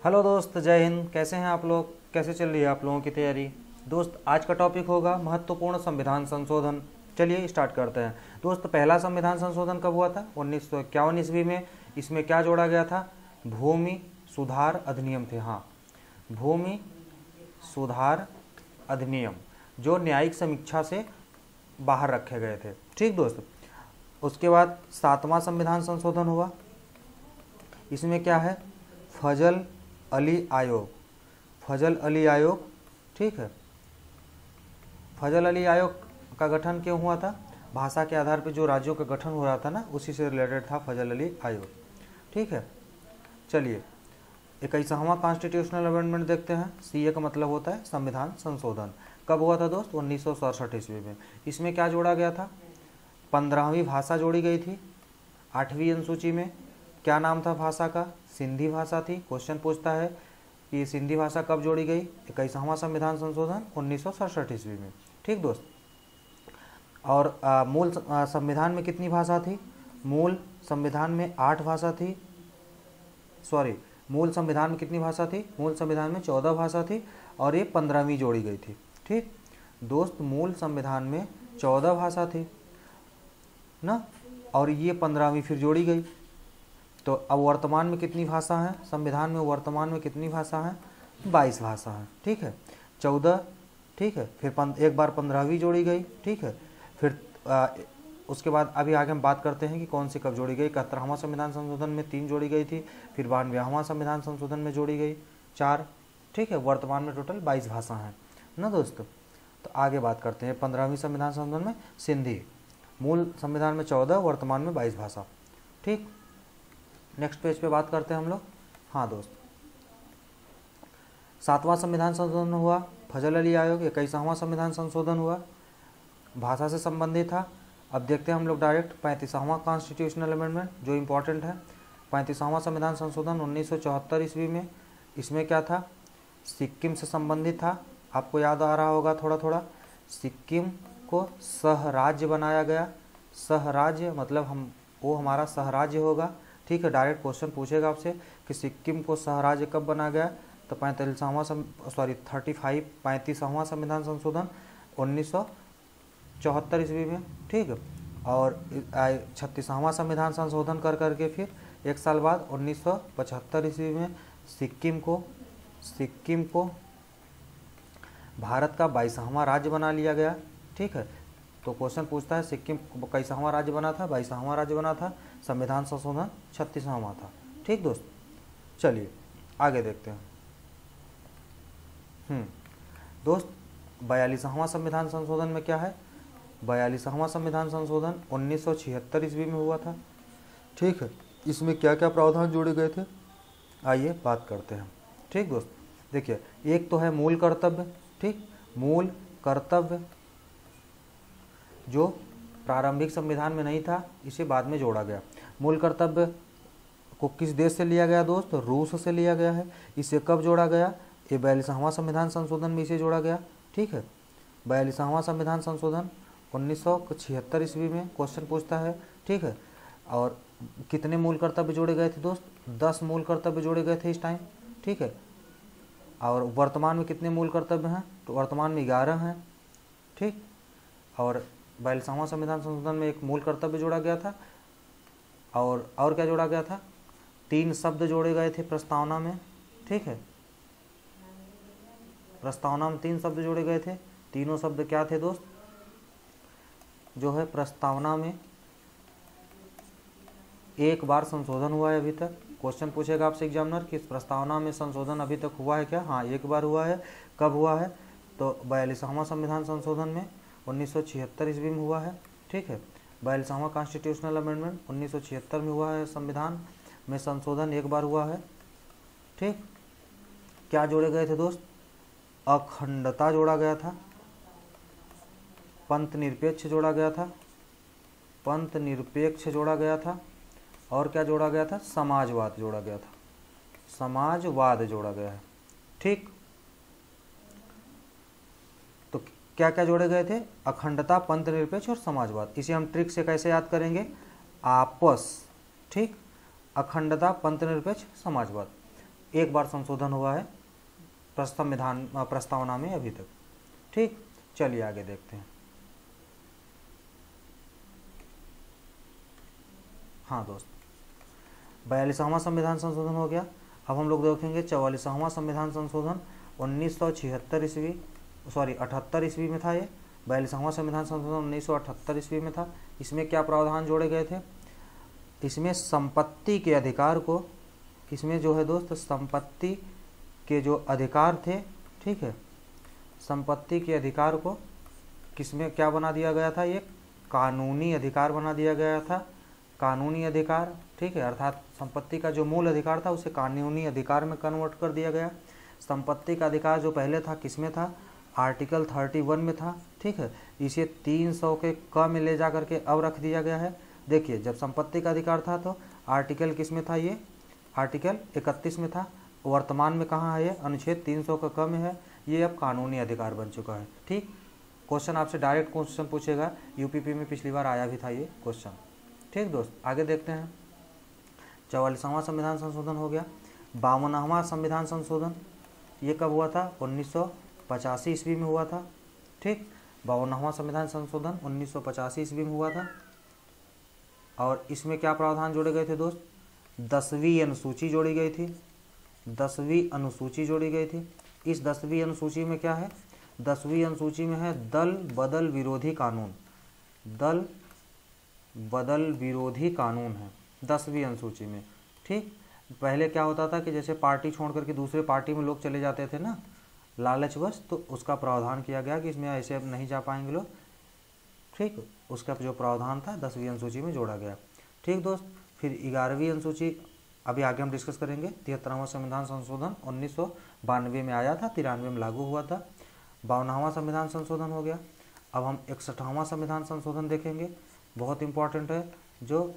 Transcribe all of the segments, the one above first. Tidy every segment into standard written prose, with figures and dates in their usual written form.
Hello दोस्त, जय हिंद। कैसे हैं आप लोग? कैसे चल रही है आप लोगों की तैयारी? दोस्त, आज का टॉपिक होगा महत्वपूर्ण संविधान संशोधन। चलिए स्टार्ट करते हैं। दोस्त, पहला संविधान संशोधन कब हुआ था? 1951 ईस्वी में। इसमें क्या जोड़ा गया था? भूमि सुधार अधिनियम थे। हाँ, भूमि सुधार अधिनियम, जो न्यायिक समीक्षा से बाहर रखे गए थे। ठीक दोस्त। उसके बाद 7वां संविधान संशोधन हुआ। इसमें क्या है? फजल अली आयोग। फजल अली आयोग, ठीक है। फजल अली आयोग का गठन क्यों हुआ था? भाषा के आधार पर जो राज्यों का गठन हो रहा था ना, उसी से रिलेटेड था फजल अली आयोग। ठीक है। चलिए 21वां कॉन्स्टिट्यूशनल अमेंडमेंट देखते हैं। सीए का मतलब होता है संविधान संशोधन। कब हुआ था दोस्त? 1967 ईस्वी में। इसमें क्या जोड़ा गया था? 15वीं भाषा जोड़ी गई थी। 8वीं अनुसूची में क्या नाम था भाषा का? सिंधी भाषा थी। क्वेश्चन पूछता है कि सिंधी भाषा कब जोड़ी गई? 21वां संविधान संशोधन 1967 ईस्वी में। ठीक दोस्त। और मूल संविधान में कितनी भाषा थी? मूल संविधान में 8 भाषा थी। सॉरी, मूल संविधान में कितनी भाषा थी? मूल संविधान में 14 भाषा थी और ये 15वीं जोड़ी गई थी। ठीक दोस्त, मूल संविधान में 14 भाषा थी ना, और ये 15वीं फिर जोड़ी गई। तो अब वर्तमान में कितनी भाषा है संविधान में? वर्तमान में कितनी भाषा है? 22 भाषा है। ठीक है, 14, ठीक है, फिर एक बार 15वीं जोड़ी गई। ठीक है, फिर उसके बाद अभी आगे हम बात करते हैं कि कौन सी कब जोड़ी गई। 71वां संविधान संशोधन में 3 जोड़ी गई थी। फिर 92वां संविधान संशोधन में जोड़ी गई 4। ठीक है, वर्तमान में टोटल 22 भाषा हैं ना दोस्तों। तो आगे बात करते हैं 15वीं संविधान संशोधन में सिंधी। मूल संविधान में 14, वर्तमान में 22 भाषा। ठीक, नेक्स्ट पेज पे बात करते हैं हम लोग। हाँ दोस्त, 7वां संविधान संशोधन हुआ, फजल अली आयोग। 21वां संविधान संशोधन हुआ, भाषा से संबंधित था। अब देखते हैं हम लोग डायरेक्ट 35वां कॉन्स्टिट्यूशनल अमेंडमेंट, जो इम्पोर्टेंट है। 35वां संविधान संशोधन 1974 ईस्वी में। इसमें क्या था? सिक्किम से संबंधित था। आपको याद आ रहा होगा थोड़ा थोड़ा। सिक्किम को सहराज्य बनाया गया। सहराज्य मतलब वो हमारा सहराज्य होगा। ठीक है, डायरेक्ट क्वेश्चन पूछेगा आपसे कि सिक्किम को सहराज्य कब बना गया? तो 35वां संविधान संशोधन 1974 ईस्वी में। ठीक है, और 36वां संविधान संशोधन कर करके फिर एक साल बाद 1975 ईस्वी में सिक्किम को भारत का 22वां राज्य बना लिया गया। ठीक है, तो क्वेश्चन पूछता है सिक्किम कैसावां राज्य बना था? 22वां राज्य बना था। संविधान संशोधन 36वां था। ठीक दोस्त, चलिए आगे देखते हैं। दोस्त, 42वां संविधान संशोधन में क्या है? 42वां संविधान संशोधन 1976 ईस्वी में हुआ था। ठीक है, इसमें क्या क्या प्रावधान जोड़े गए थे, आइए बात करते हैं। ठीक दोस्त, देखिए, एक तो है मूल कर्तव्य। ठीक, मूल कर्तव्य जो प्रारंभिक संविधान में नहीं था, इसे बाद में जोड़ा गया। मूल कर्तव्य को किस देश से लिया गया दोस्त? रूस से लिया गया है। इसे कब जोड़ा गया? ये 42वां संविधान संशोधन में इसे जोड़ा गया। ठीक है, 42वां संविधान संशोधन 1976 ईस्वी में क्वेश्चन पूछता है। ठीक है, और कितने मूल कर्तव्य जोड़े गए थे दोस्त? 10 मूल कर्तव्य जोड़े गए थे इस टाइम। ठीक है, और वर्तमान में कितने मूल कर्तव्य हैं? तो वर्तमान में 11 हैं। ठीक, और 42वां संविधान संशोधन में एक मूल कर्तव्य जोड़ा गया था, और क्या जोड़ा गया था? 3 शब्द जोड़े गए थे प्रस्तावना में। ठीक है, प्रस्तावना में 3 शब्द जोड़े गए थे। तीनों शब्द क्या थे दोस्त? जो है प्रस्तावना में एक बार संशोधन हुआ है अभी तक। क्वेश्चन पूछेगा आपसे एग्जामिनर कि इस प्रस्तावना में संशोधन अभी तक हुआ है क्या? हाँ, एक बार हुआ है। कब हुआ है? तो 42वां संविधान संशोधन में 1976 ईस्वी में हुआ है। ठीक है, 42वां कॉन्स्टिट्यूशनल अमेंडमेंट 1976 में हुआ है। संविधान में संशोधन एक बार हुआ है। ठीक, क्या जोड़े गए थे दोस्त? अखंडता जोड़ा गया था, पंथ निरपेक्ष जोड़ा गया था, पंथ निरपेक्ष जोड़ा गया था, और क्या जोड़ा गया था? समाजवाद जोड़ा गया था। समाजवाद जोड़ा गया है। ठीक, तो क्या क्या जोड़े गए थे? अखंडता, पंथ निरपेक्ष और समाजवाद। इसे हम ट्रिक से कैसे याद करेंगे? आपस। ठीक, अखंडता, पंथ निरपेक्ष, समाजवाद। एक बार संशोधन हुआ है संविधान प्रस्तावना में अभी तक। ठीक, चलिए आगे देखते हैं। हाँ दोस्त, 42वां संविधान संशोधन हो गया। अब हम लोग देखेंगे 44वां संविधान संशोधन 1976 ईस्वी, सॉरी 78 ईस्वी में था ये। 42वां संविधान संशोधन 1978 ईस्वी में था। इसमें क्या प्रावधान जोड़े गए थे? इसमें संपत्ति के अधिकार को, इसमें जो है दोस्त संपत्ति के जो अधिकार थे, ठीक है, संपत्ति के अधिकार को किसमें क्या बना दिया गया था? ये कानूनी अधिकार बना दिया गया था। कानूनी अधिकार, ठीक है, अर्थात संपत्ति का जो मूल अधिकार था उसे कानूनी अधिकार में कन्वर्ट कर दिया गया। संपत्ति का अधिकार जो पहले था किसमें था? आर्टिकल 31 में था। ठीक है, इसे 300 के क में ले जा करके अब रख दिया गया है। देखिए, जब संपत्ति का अधिकार था तो आर्टिकल किस में था? ये आर्टिकल 31 में था। वर्तमान में कहाँ है? ये अनुच्छेद 300 का क में है। ये अब कानूनी अधिकार बन चुका है। ठीक, क्वेश्चन आपसे डायरेक्ट क्वेश्चन पूछेगा, यूपीपी में पिछली बार आया भी था ये क्वेश्चन। ठीक दोस्त, आगे देखते हैं। 44वां संविधान संशोधन हो गया। 52वां संविधान संशोधन ये कब हुआ था? 1985 ईस्वी में हुआ था। ठीक, 52वां संविधान संशोधन 1985 ईस्वी में हुआ था। और इसमें क्या प्रावधान जोड़े गए थे दोस्त? 10वीं अनुसूची जोड़ी गई थी। 10वीं अनुसूची जोड़ी गई थी। इस 10वीं अनुसूची में क्या है? 10वीं अनुसूची में है दल बदल विरोधी कानून। दल बदल विरोधी कानून है 10वीं अनुसूची में। ठीक, पहले क्या होता था कि जैसे पार्टी छोड़ करके दूसरे पार्टी में लोग चले जाते थे ना, लालचवश, तो उसका प्रावधान किया गया कि इसमें ऐसे अब नहीं जा पाएंगे लोग। ठीक, उसका जो प्रावधान था 10वीं अनुसूची में जोड़ा गया। ठीक दोस्त, फिर 11वीं अनुसूची अभी आगे हम डिस्कस करेंगे। 73वां संविधान संशोधन 1992 में आया था, 93 में लागू हुआ था। 52वां संविधान संशोधन हो गया। अब हम 61वां संविधान संशोधन देखेंगे, बहुत इंपॉर्टेंट है, जो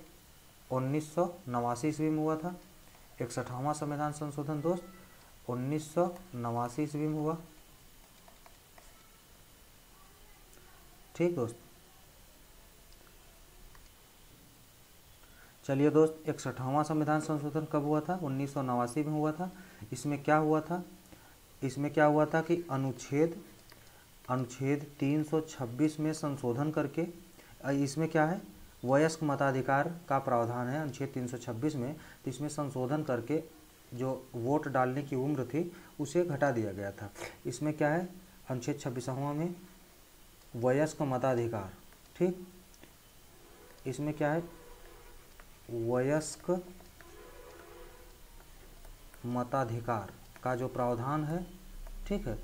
1989 ईस्वी में हुआ था। 61वां संविधान संशोधन दोस्त 1989 ईस्वी में हुआ। ठीक दोस्त, चलिए दोस्त, 61वां संविधान संशोधन कब हुआ था? 1989 में हुआ था। इसमें क्या हुआ था? इसमें क्या हुआ था कि अनुच्छेद 326 में संशोधन करके, इसमें क्या है? वयस्क मताधिकार का प्रावधान है अनुच्छेद 326 में। तो इसमें संशोधन करके जो वोट डालने की उम्र थी उसे घटा दिया गया था। इसमें क्या है? अनुच्छेद 26वां में वयस्क मताधिकार। ठीक, इसमें क्या है? वयस्क मताधिकार का जो प्रावधान है, ठीक है,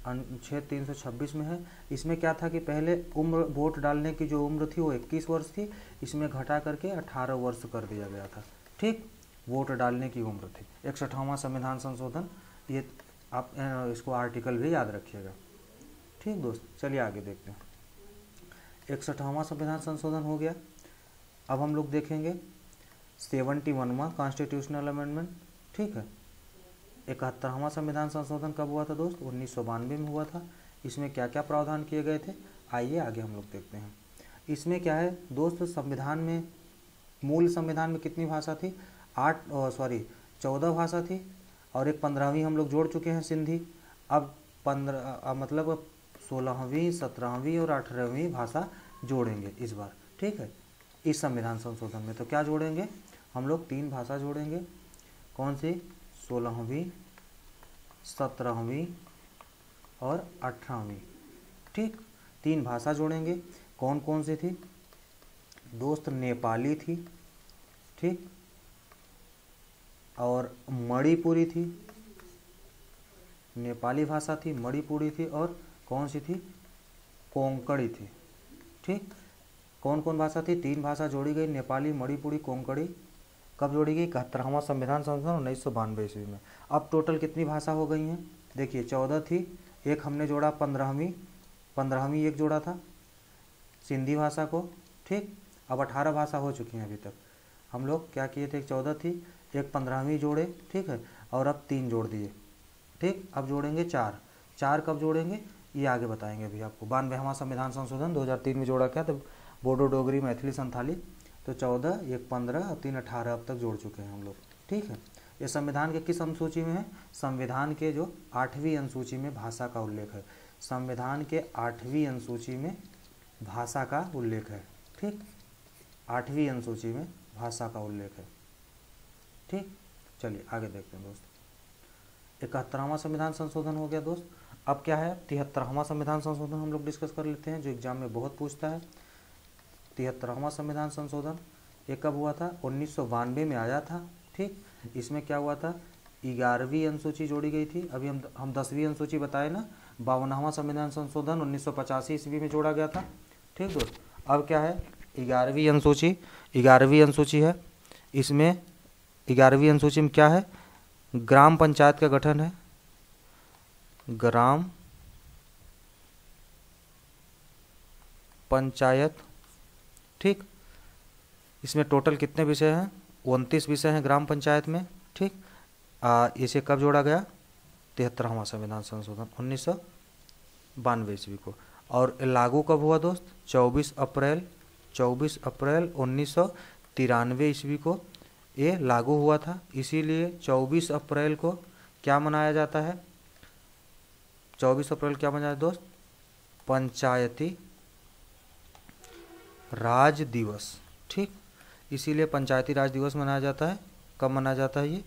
अनुच्छेद 326 में है। इसमें क्या था कि पहले उम्र, वोट डालने की जो उम्र थी वो 21 वर्ष थी, इसमें घटा करके 18 वर्ष कर दिया गया था। ठीक, वोट डालने की उम्र थी। 61वां संविधान संशोधन, ये आप इसको आर्टिकल भी याद रखिएगा। ठीक दोस्त, चलिए आगे देखते हैं। 61वां संविधान संशोधन हो गया। अब हम लोग देखेंगे 71वां कॉन्स्टिट्यूशनल अमेंडमेंट। ठीक है, 71वां संविधान संशोधन कब हुआ था दोस्त? 1992 में हुआ था। इसमें क्या क्या प्रावधान किए गए थे, आइए आगे हम लोग देखते हैं। इसमें क्या है दोस्त? संविधान में, मूल संविधान में कितनी भाषा थी? 14 भाषा थी, और एक 15वीं हम लोग जोड़ चुके हैं, सिंधी। अब 16वीं, 17वीं और 18वीं भाषा जोड़ेंगे इस बार। ठीक है, इस संविधान संशोधन में तो क्या जोड़ेंगे हम लोग? 3 भाषा जोड़ेंगे। कौन सी? 16वीं, 17वीं और 18वीं। ठीक, 3 भाषा जोड़ेंगे। कौन कौन सी थी दोस्त? नेपाली थी, ठीक, और मणिपुरी थी। नेपाली भाषा थी, मणिपुरी थी, और कौन सी थी? कोंकणी थी। ठीक, कौन कौन भाषा थी? 3 भाषा जोड़ी गई, नेपाली, मणिपुरी, कोंकणी। कब जोड़ी गई? 71वां संविधान संशोधन 1992 ईस्वी में। अब टोटल कितनी भाषा हो गई हैं? देखिए, 14 थी, एक हमने जोड़ा 15वीं एक जोड़ा था सिंधी भाषा को। ठीक, अब 18 भाषा हो चुकी हैं अभी तक। हम लोग क्या किए थे? 14 थी, एक 15वीं जोड़े, ठीक है, और अब 3 जोड़ दिए। ठीक, अब जोड़ेंगे 4 कब जोड़ेंगे ये आगे बताएंगे अभी आपको। 92वां संविधान संशोधन 2003 में जोड़ा क्या? तो बोडो, डोगरी, मैथिली, संथाली। तो 14, एक 15 और 3 18 अब तक जोड़ चुके हैं हम लोग। ठीक है, ये संविधान के किस अनुसूची में है? संविधान के जो 8वीं अनुसूची में भाषा का उल्लेख है। संविधान के 8वीं अनुसूची में भाषा का उल्लेख है। ठीक, 8वीं अनुसूची में भाषा का उल्लेख है। ठीक, चलिए आगे देखते हैं दोस्त। 71वां संविधान संशोधन हो गया दोस्त। अब क्या है? 73वां संविधान संशोधन हम लोग डिस्कस कर लेते हैं, जो एग्जाम में बहुत पूछता है। 73वां संविधान संशोधन ये कब हुआ था? 1992 में आया था। ठीक, इसमें क्या हुआ था? 11वीं अनुसूची जोड़ी गई थी। अभी हम 10वीं अनुसूची बताए ना। 52वां संविधान संशोधन 1985 ईस्वी में जोड़ा गया था। ठीक दोस्त, अब क्या है? 11वीं अनुसूची है। इसमें 11वीं अनुसूची में क्या है? ग्राम पंचायत का गठन है। ग्राम पंचायत। ठीक, इसमें टोटल कितने विषय हैं? 29 विषय हैं ग्राम पंचायत में। ठीक, इसे कब जोड़ा गया? 73वां संविधान संशोधन 1992 ईस्वी को। और लागू कब हुआ दोस्त? 24 अप्रैल 1993 ईस्वी को ये लागू हुआ था। इसीलिए 24 अप्रैल को क्या मनाया जाता है? 24 अप्रैल क्या मनाया दोस्त? पंचायती राज दिवस। ठीक, इसीलिए पंचायती राज दिवस मनाया जाता है। कब मनाया जाता है ये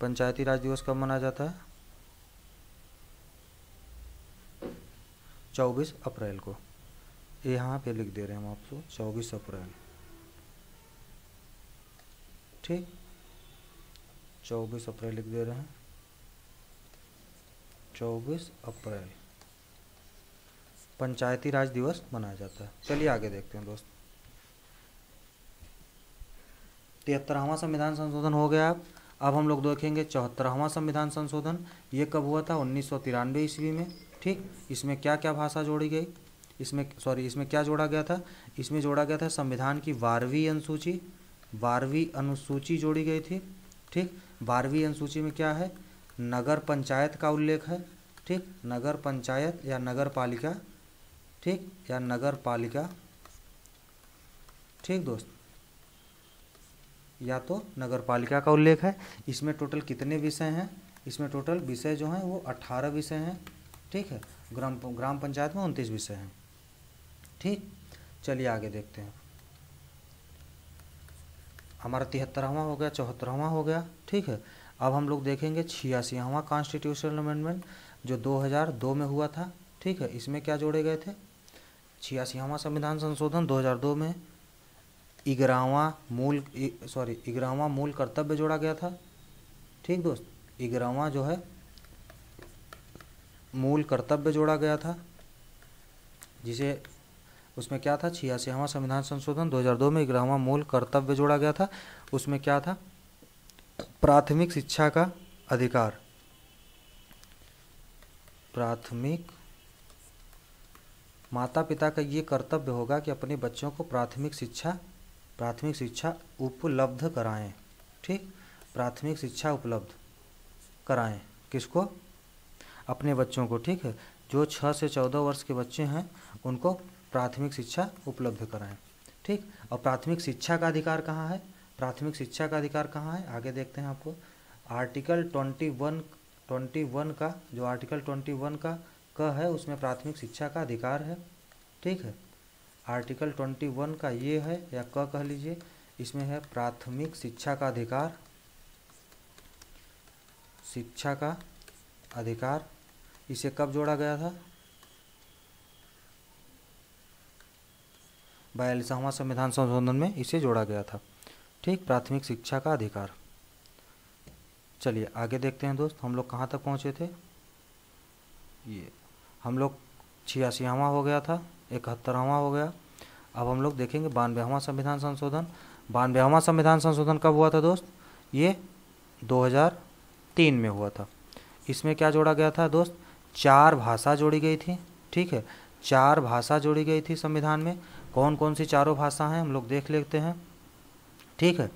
पंचायती राज दिवस? कब मनाया जाता है? 24 अप्रैल को। यहाँ पे लिख दे रहे हैं हम आपको 24 अप्रैल। ठीक, 24 अप्रैल लिख दे रहे हैं। 24 अप्रैल पंचायती राज दिवस मनाया जाता है। चलिए आगे देखते हैं दोस्त। 73वां संविधान संशोधन हो गया। अब हम लोग देखेंगे 74वां संविधान संशोधन। ये कब हुआ था? 1993 ईस्वी में। ठीक, इसमें क्या क्या भाषा जोड़ी गई? इसमें क्या जोड़ा गया था? इसमें जोड़ा गया था संविधान की 12वीं अनुसूची जोड़ी गई थी। ठीक, 12वीं अनुसूची में क्या है? नगर पंचायत का उल्लेख है। ठीक, नगर पंचायत या नगर पालिका। ठीक, या नगर पालिका। ठीक दोस्त, या तो नगर पालिका का उल्लेख है। इसमें टोटल कितने विषय हैं? इसमें टोटल विषय जो हैं वो 18 विषय हैं। ठीक है, ग्राम पंचायत में 29 विषय हैं। ठीक, चलिए आगे देखते हैं। हमारा 73वां हो गया, 74वां हो गया। ठीक है, अब हम लोग देखेंगे 86वां कॉन्स्टिट्यूशनल अमेंडमेंट जो 2002 में हुआ था। ठीक है, इसमें क्या जोड़े गए थे? 86वां संविधान संशोधन 2002 में 11वां मूल कर्तव्य जोड़ा गया था। ठीक दोस्त, 11वां जो है मूल कर्तव्य जोड़ा गया था, जिसे उसमें क्या था? 86वां संविधान संशोधन 2002 में 11वां मूल कर्तव्य जोड़ा गया था। उसमें क्या था? प्राथमिक शिक्षा का अधिकार। प्राथमिक माता पिता का ये कर्तव्य होगा कि अपने बच्चों को प्राथमिक शिक्षा उपलब्ध कराएं। ठीक, प्राथमिक शिक्षा उपलब्ध कराएं। किसको? अपने बच्चों को। ठीक है, जो 6 से 14 वर्ष के बच्चे हैं उनको प्राथमिक शिक्षा उपलब्ध कराएं। ठीक, और प्राथमिक शिक्षा का अधिकार कहाँ है? प्राथमिक शिक्षा का अधिकार कहाँ है? आगे देखते हैं आपको। आर्टिकल 21 का जो आर्टिकल 21 का है उसमें प्राथमिक शिक्षा का अधिकार है। ठीक है, आर्टिकल 21 का ये है या क कह लीजिए, इसमें है प्राथमिक शिक्षा का अधिकार। शिक्षा का अधिकार इसे कब जोड़ा गया था? 42वां संविधान संशोधन में इसे जोड़ा गया था। ठीक, प्राथमिक शिक्षा का अधिकार। चलिए आगे देखते हैं दोस्त, हम लोग कहाँ तक पहुँचे थे? ये हम लोग 86वां हो गया था, 71वां हो गया। अब हम लोग देखेंगे 92वां संविधान संशोधन। 92वां संविधान संशोधन कब हुआ था दोस्त? ये 2003 में हुआ था। इसमें क्या जोड़ा गया था दोस्त? 4 भाषा जोड़ी गई थी। ठीक है, 4 भाषा जोड़ी गई थी संविधान में। कौन कौन सी चारों भाषा हैं हम लोग देख लेते हैं। ठीक है,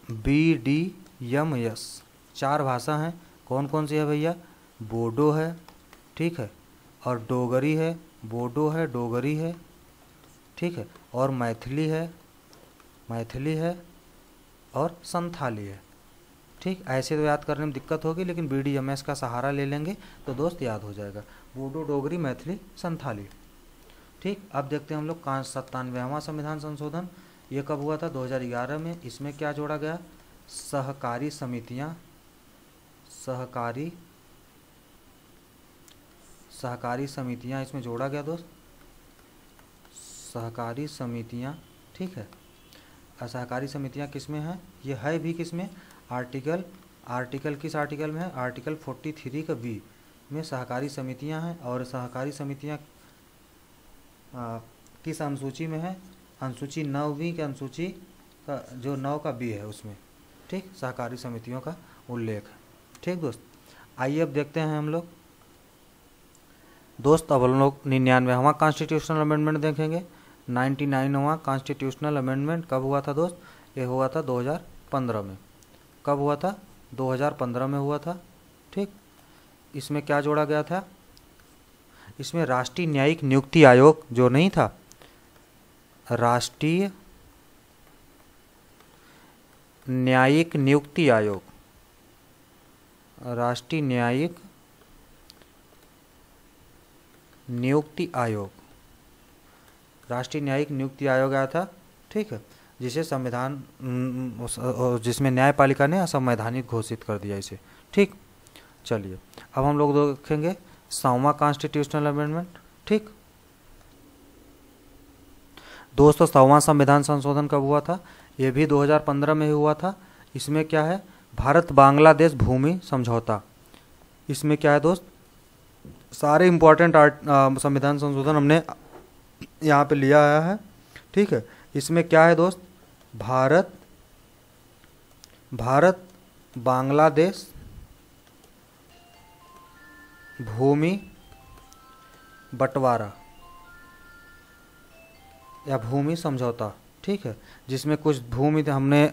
BDMS 4 भाषा हैं। कौन कौन सी है भैया? बोडो है। ठीक है, और डोगरी है। बोडो है, डोगरी है। ठीक है, और मैथिली है और संथाली है। ठीक, ऐसे तो याद करने में दिक्कत होगी, लेकिन BDMS का सहारा ले लेंगे तो दोस्त याद हो जाएगा। बोडो, डोगरी, मैथिली, संथाली। ठीक, अब देखते हैं हम लोग 97वां संविधान संशोधन। ये कब हुआ था? 2011 में। इसमें क्या जोड़ा गया? सहकारी समितियाँ, सहकारी समितियाँ इसमें जोड़ा गया दोस्त, सहकारी समितियाँ। ठीक है, सहकारी समितियाँ किस में है? ये है भी किस में? आर्टिकल किस आर्टिकल में है? आर्टिकल 43 का बी में सहकारी समितियाँ हैं। और सहकारी समितियाँ किस अनुसूची में है? अनुसूची 9वीं के अनुसूची का जो 9 का बी है उसमें। ठीक, सहकारी समितियों का उल्लेख है। ठीक दोस्त, आइए अब देखते हैं हम लोग दोस्त, अब हम लोग 99वां कॉन्स्टिट्यूशनल अमेंडमेंट देखेंगे। 99वां कॉन्स्टिट्यूशनल अमेंडमेंट कब हुआ था दोस्त? ये हुआ था 2015 में। कब हुआ था? 2015 में हुआ था। ठीक, इसमें क्या जोड़ा गया था? इसमें राष्ट्रीय न्यायिक नियुक्ति आयोग जो नहीं था, राष्ट्रीय न्यायिक नियुक्ति आयोग, राष्ट्रीय न्यायिक नियुक्ति आयोग, राष्ट्रीय न्यायिक नियुक्ति आयोग आया था। ठीक है, जिसे संविधान, जिसमें न्यायपालिका ने असंवैधानिक घोषित कर दिया इसे। ठीक, चलिए अब हम लोग देखेंगे 100वां कॉन्स्टिट्यूशनल अमेंडमेंट। ठीक दोस्तों, 100वां संविधान संशोधन कब हुआ था? ये भी 2015 में ही हुआ था। इसमें क्या है? भारत बांग्लादेश भूमि समझौता। इसमें क्या है दोस्त? सारे इम्पोर्टेंट संविधान संशोधन हमने यहाँ पे लिया आया है। ठीक है, इसमें क्या है दोस्त? भारत बांग्लादेश भूमि बंटवारा या भूमि समझौता। ठीक है, जिसमें कुछ भूमि हमने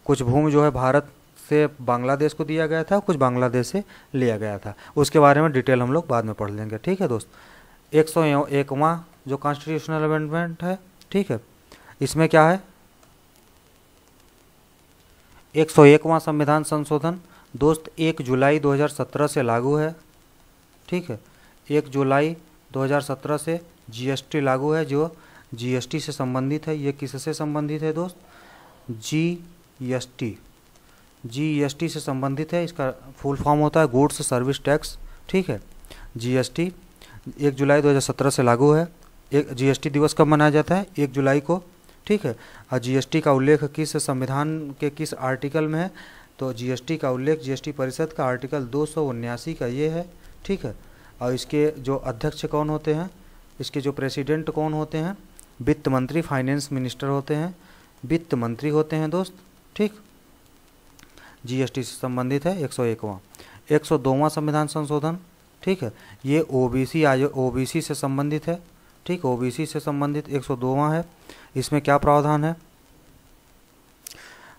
कुछ भूमि जो है भारत से बांग्लादेश को दिया गया था, कुछ बांग्लादेश से लिया गया था। उसके बारे में डिटेल हम लोग बाद में पढ़ लेंगे। ठीक है दोस्त, 101वां जो कॉन्स्टिट्यूशनल अमेंडमेंट है। ठीक है, इसमें क्या है? 101वां संविधान संशोधन दोस्त 1 जुलाई 2017 से लागू है। ठीक है, 1 जुलाई 2017 से GST लागू है, जो GST से संबंधित है। ये किससे संबंधित है दोस्त? GST से संबंधित है। इसका फुल फॉर्म होता है गुड्स सर्विस टैक्स। ठीक है, GST 1 जुलाई 2017 से लागू है। एक GST दिवस कब मनाया जाता है? 1 जुलाई को। ठीक है, और GST का उल्लेख किस संविधान के किस आर्टिकल में है? तो GST का उल्लेख GST परिषद का आर्टिकल 279 का ये है। ठीक है, और इसके जो अध्यक्ष कौन होते हैं? इसके जो प्रेसिडेंट कौन होते हैं? वित्त मंत्री, फाइनेंस मिनिस्टर होते हैं, वित्त मंत्री होते हैं दोस्त। ठीक, GST से संबंधित है 101वां। 102वां संविधान संशोधन। ठीक है, ये OBC से संबंधित है। ठीक, OBC से संबंधित 102वां है। इसमें क्या प्रावधान है?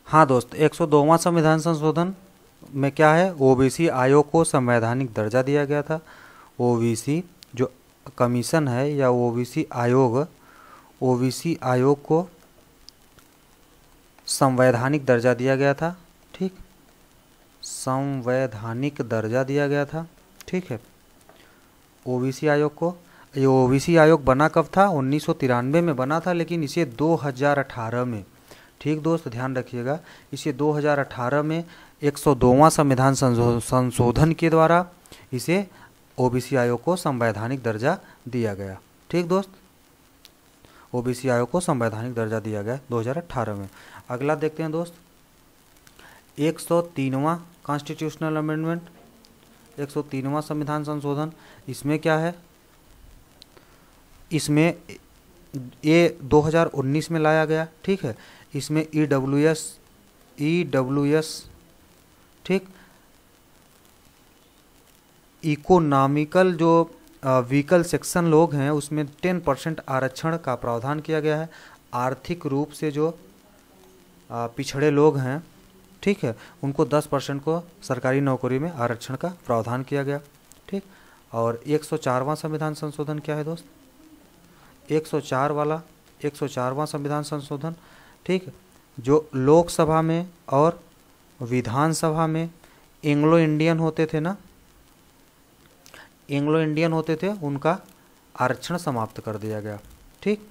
हाँ दोस्त, 102वां संविधान संशोधन में क्या है? OBC आयोग को संवैधानिक दर्जा दिया गया था। OBC जो कमीशन है या OBC आयोग को संवैधानिक दर्जा दिया गया था। ठीक, संवैधानिक दर्जा दिया गया था। ठीक है, OBC आयोग को। ये OBC आयोग बना कब था? 1993 में बना था, लेकिन इसे 2018 में, ठीक दोस्त ध्यान रखिएगा, इसे 2018 में 102वां संविधान संशोधन के द्वारा इसे OBC आयोग को संवैधानिक दर्जा दिया गया। ठीक दोस्त, OBC आयोग को संवैधानिक दर्जा दिया गया 2018 में। अगला देखते हैं दोस्त, 103वां कॉन्स्टिट्यूशनल अमेंडमेंट, 103वां संविधान संशोधन। इसमें क्या है? इसमें ये 2019 में लाया गया। ठीक है, इसमें EWS ठीक, इकोनॉमिकल जो व्हीकल सेक्शन लोग हैं उसमें 10% आरक्षण का प्रावधान किया गया है। आर्थिक रूप से जो पिछड़े लोग हैं, ठीक है, उनको 10% को सरकारी नौकरी में आरक्षण का प्रावधान किया गया। ठीक, और 104वां संविधान संशोधन क्या है दोस्त? 104वां संविधान संशोधन। ठीक, जो लोकसभा में और विधानसभा में एंग्लो इंडियन होते थे ना, एंग्लो इंडियन होते थे, उनका आरक्षण समाप्त कर दिया गया। ठीक,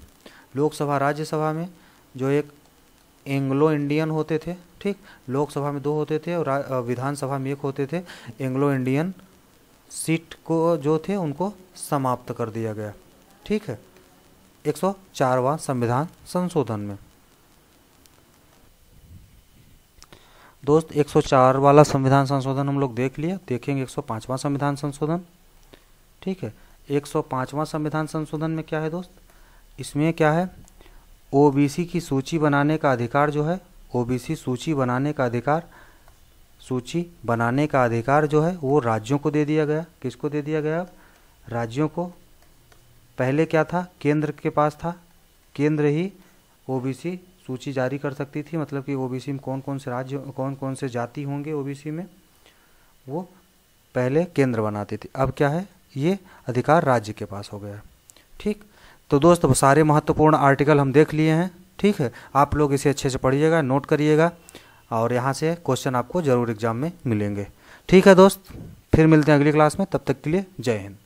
लोकसभा राज्यसभा में जो एक एंग्लो इंडियन होते थे, ठीक, लोकसभा में 2 होते थे और विधानसभा में 1 होते थे, एंग्लो इंडियन सीट को जो थे उनको समाप्त कर दिया गया। ठीक है, 104वां संविधान संशोधन में। दोस्त 104 वाला संविधान संशोधन हम लोग देख लिया, देखेंगे 105वां संविधान संशोधन। ठीक है, 105वां संविधान संशोधन में क्या है दोस्त, इसमें क्या है, ओबीसी की सूची बनाने का अधिकार जो है, ओबीसी सूची बनाने का अधिकार, सूची बनाने का अधिकार जो है वो राज्यों को दे दिया गया। किसको दे दिया गया, राज्यों को। पहले क्या था, केंद्र के पास था, केंद्र ही ओबीसी सूची जारी कर सकती थी, मतलब कि ओबीसी में कौन कौन से राज्य, कौन कौन से जाति होंगे ओबीसी में, वो पहले केंद्र बनाती थी। अब क्या है, ये अधिकार राज्य के पास हो गया। ठीक, तो दोस्त सारे महत्वपूर्ण आर्टिकल हम देख लिए हैं। ठीक है, आप लोग इसे अच्छे से पढ़िएगा, नोट करिएगा, और यहाँ से क्वेश्चन आपको जरूर एग्जाम में मिलेंगे। ठीक है दोस्त, फिर मिलते हैं अगली क्लास में, तब तक के लिए जय हिंद।